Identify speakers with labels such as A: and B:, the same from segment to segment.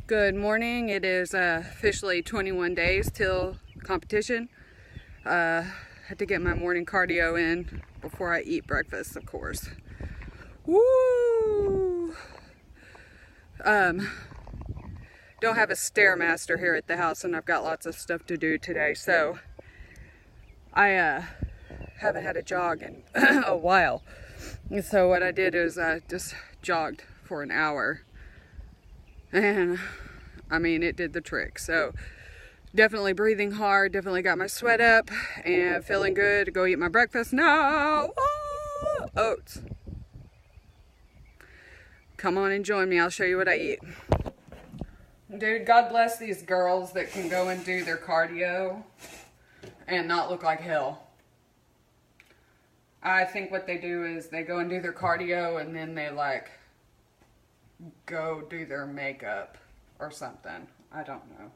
A: Good morning. It is officially 21 days till competition. Had to get my morning cardio in before I eat breakfast, of course. Woo! Don't have a Stairmaster here at the house, and I've got lots of stuff to do today, so I haven't had a jog in a while. And so what I did is I just jogged for an hour. And I mean, it did the trick. So definitely breathing hard, definitely got my sweat up and feeling good to go eat my breakfast now. Ah, oats. Come on and join me. I'll show you what I eat. Dude, God bless these girls that can go and do their cardio and not look like hell. I think what they do is they go and do their cardio and then they like go do their makeup or something. I don't know.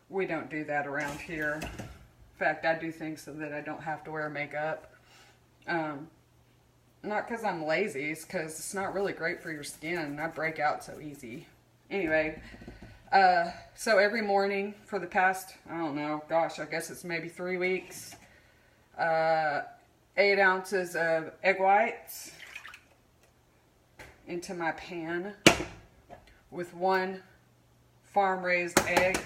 A: We don't do that around here. In fact, I do things so that I don't have to wear makeup. Not because I'm lazy, it's because it's not really great for your skin. I break out so easy. Anyway, so every morning for the past, I don't know, gosh, I guess it's maybe 3 weeks, 8 ounces of egg whites into my pan with 1 farm-raised egg.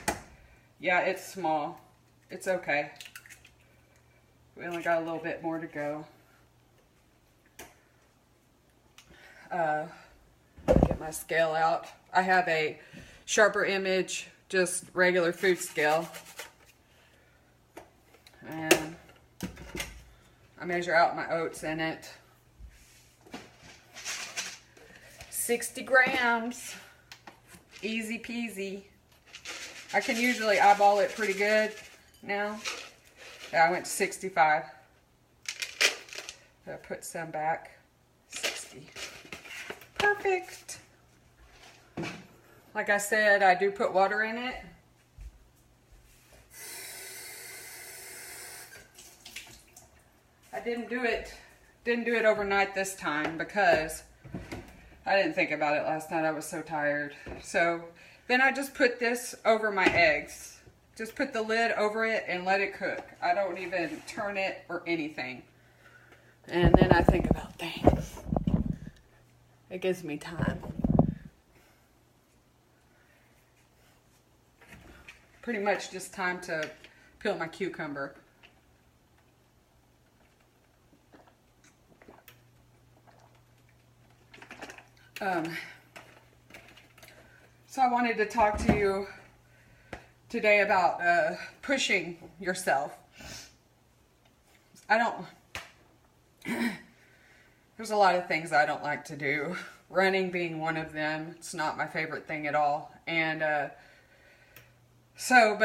A: Yeah, it's small. It's okay. We only got a little bit more to go. Get my scale out. I have a Sharper Image, just regular food scale. And I measure out my oats in it. 60 grams. Easy peasy. I can usually eyeball it pretty good now. Yeah, I went to 65. I put some back. 60. Perfect. Like I said, I do put water in it. I didn't do it overnight this time because I didn't think about it last night. I was so tired. So then I just put this over my eggs. Just put the lid over it and let it cook. I don't even turn it or anything. And then I think about things. It gives me time. Pretty much just time to peel my cucumber. So I wanted to talk to you today about pushing yourself. There's a lot of things I don't like to do. Running being one of them. It's not my favorite thing at all. And but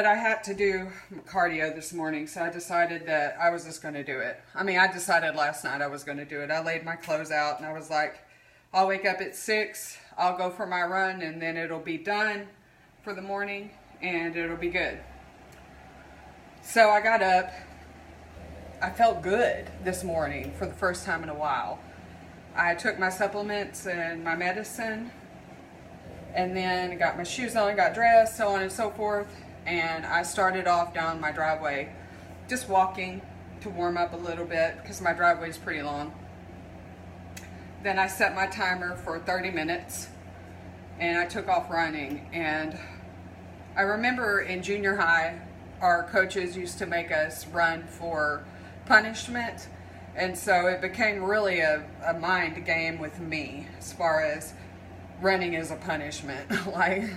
A: I had to do cardio this morning, so I decided that I was just going to do it. I mean, I decided last night I was going to do it. I laid my clothes out and I was like, I'll wake up at 6, I'll go for my run, and then it'll be done for the morning, and it'll be good. So I got up. I felt good this morning for the first time in a while. I took my supplements and my medicine, and then got my shoes on, got dressed, so on and so forth, and I started off down my driveway, just walking to warm up a little bit, because my driveway is pretty long. Then I set my timer for 30 minutes and I took off running. And I remember in junior high, our coaches used to make us run for punishment. And so it became really a mind game with me as far as running as a punishment. Like,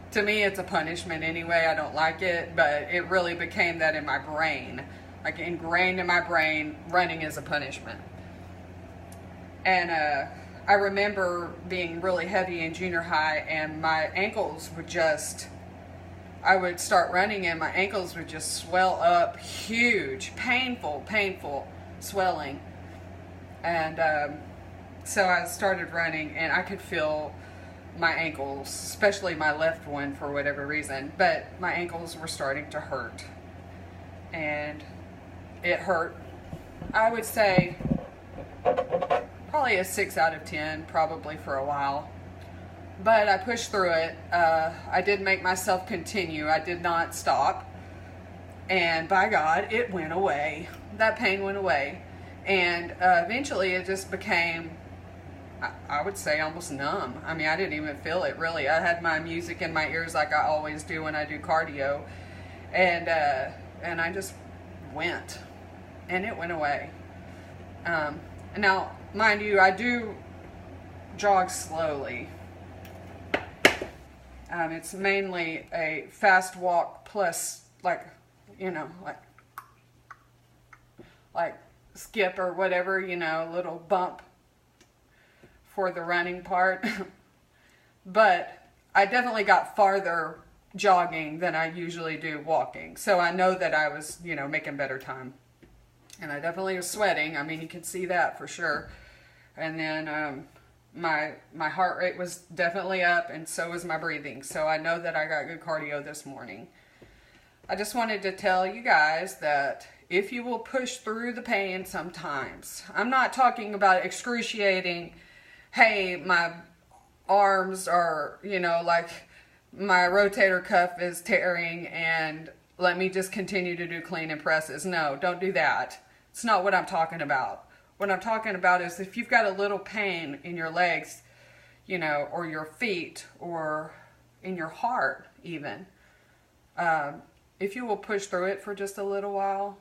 A: to me, it's a punishment anyway. I don't like it, but it really became that in my brain. Like, ingrained in my brain, running is a punishment. And I remember being really heavy in junior high, and my ankles would just, I would start running and my ankles would just swell up huge, painful swelling. And so I started running and I could feel my ankles, especially my left one for whatever reason, but my ankles were starting to hurt. And it hurt, I would say, probably a 6 out of 10, probably for a while. But I pushed through it. I did make myself continue. I did not stop. And by God, it went away. That pain went away. And eventually it just became, I would say, almost numb. I mean, I didn't even feel it, really. I had my music in my ears like I always do when I do cardio. And I just went. And it went away. Now, mind you, I do jog slowly. It's mainly a fast walk plus, like, you know, like skip or whatever, you know, a little bump for the running part. But I definitely got farther jogging than I usually do walking. So I know that I was, you know, making better time. And I definitely was sweating. I mean, you can see that for sure. And then my heart rate was definitely up, and so was my breathing. So I know that I got good cardio this morning. I just wanted to tell you guys that if you will push through the pain sometimes, I'm not talking about excruciating, hey, my arms are, you know, like my rotator cuff is tearing and let me just continue to do clean and presses. No, don't do that. It's not what I'm talking about. What I'm talking about is if you've got a little pain in your legs, you know, or your feet, or in your heart even, if you will push through it for just a little while,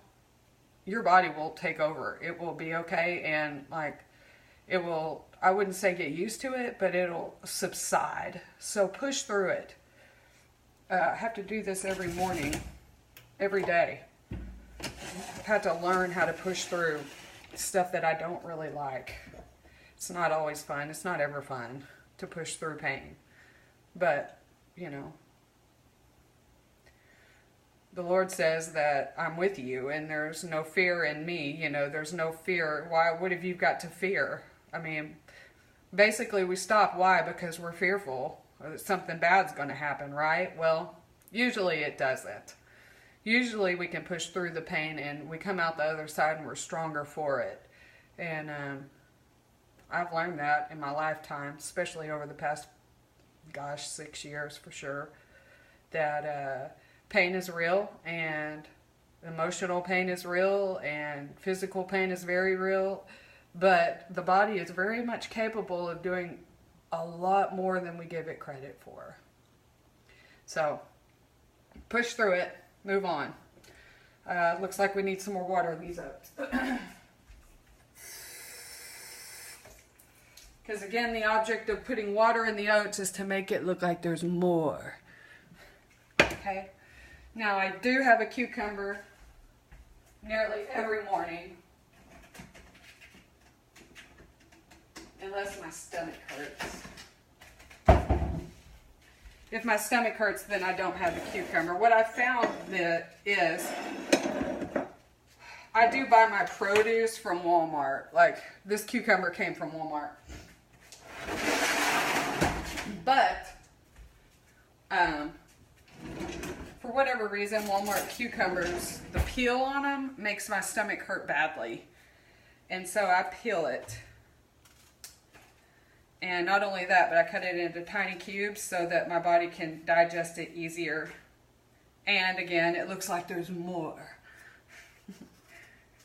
A: your body will take over. It will be okay, and like, it will, I wouldn't say get used to it, but it'll subside. So push through it. I have to do this every morning, every day. I've had to learn how to push through stuff that I don't really like. It's not always fun. It's not ever fun to push through pain. But, you know, the Lord says that I'm with you and there's no fear in me. You know, there's no fear. Why? What have you got to fear? I mean, basically we stop. Why? Because we're fearful that something bad's going to happen, right? Well, usually it doesn't. Usually we can push through the pain and we come out the other side and we're stronger for it. And I've learned that in my lifetime, especially over the past, 6 years for sure, that pain is real, and emotional pain is real, and physical pain is very real, but the body is very much capable of doing a lot more than we give it credit for. So, push through it. Move on. Looks like we need some more water in these oats. Because again, the object of putting water in the oats is to make it look like there's more. Okay. Now I do have a cucumber nearly every morning. Unless my stomach hurts. If my stomach hurts, then I don't have a cucumber. What I found that is, I do buy my produce from Walmart. Like, this cucumber came from Walmart. But, for whatever reason, Walmart cucumbers, the peel on them makes my stomach hurt badly. And so I peel it. And not only that, but I cut it into tiny cubes so that my body can digest it easier. And again, it looks like there's more.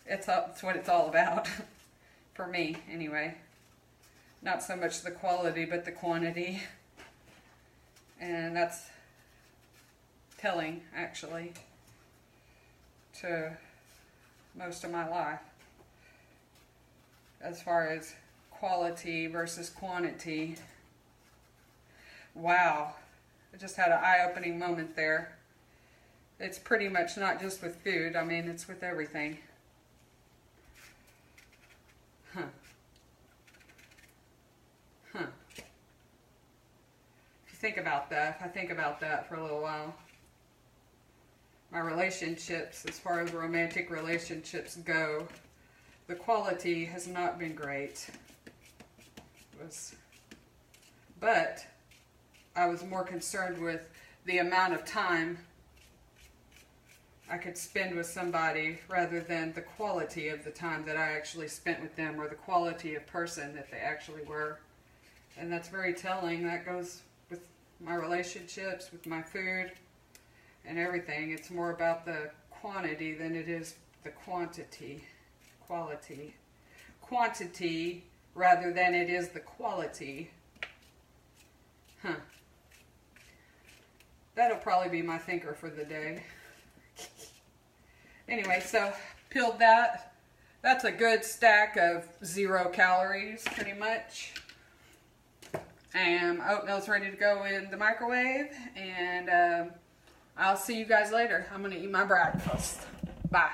A: It's what it's all about. For me, anyway. Not so much the quality, but the quantity. And that's telling, actually, to most of my life. As far as quality versus quantity. Wow. I just had an eye-opening moment there. It's pretty much not just with food. I mean, it's with everything. Huh. Huh. If you think about that, if I think about that for a little while, my relationships, as far as romantic relationships go, the quality has not been great. But I was more concerned with the amount of time I could spend with somebody rather than the quality of the time that I actually spent with them, or the quality of person that they actually were. And that's very telling. That goes with my relationships, with my food, and everything. It's more about the quantity than it is the quantity. Quantity rather than it is the quality. Huh. That'll probably be my thinker for the day. Anyway, so peeled that. That's a good stack of 0 calories, pretty much. And oatmeal's ready to go in the microwave. And I'll see you guys later. I'm going to eat my breakfast. Bye.